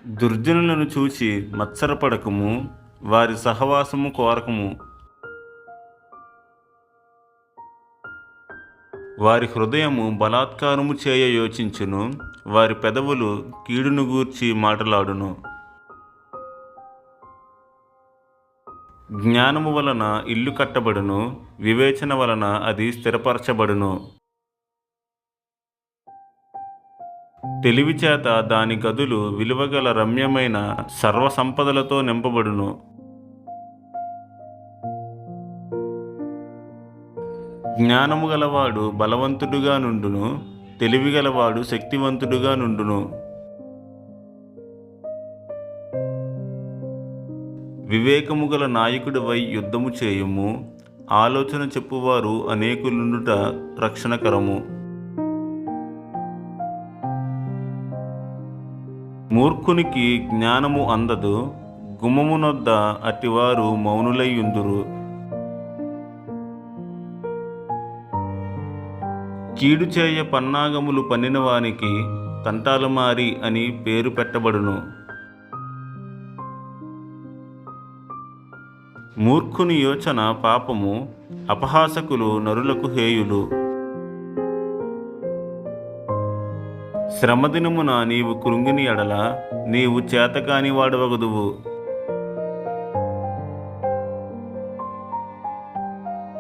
దుర్జనులను చూచి మత్సరపడకము, వారి సహవాసము కోరకము. వారి హృదయము బలాత్కారము చేయ యోచించును, వారి పెదవులు కీడును గూర్చి మాటలాడును. జ్ఞానము వలన ఇల్లు కట్టబడును, వివేచన వలన అది స్థిరపరచబడును. తెలివి చేత దాని గదులు విలువగల రమ్యమైన సర్వసంపదలతో నింపబడును. జ్ఞానము గలవాడు బలవంతుడుగా నుండును, తెలివిగలవాడు శక్తివంతుడుగా నుండును. వివేకము గల నాయకుడివై యుద్ధము చేయుము, ఆలోచన చెప్పువారు అనేకులుండుట రక్షణకరము. మూర్ఖునికి జ్ఞానము అందదు, గుమ్మమునొద్ద అట్టివారు మౌనులై యుందురు. కీడు చేయ పన్నాగములు పన్నిన వానికి తంటాలమారి అని పేరు పెట్టబడును. మూర్ఖుని యోచన పాపము, అపహాసకులు నరులకు హేయులు. శ్రమదినమున నీవు కృంగిని ఎడల నీవు చేతకాని వాడవగదువు.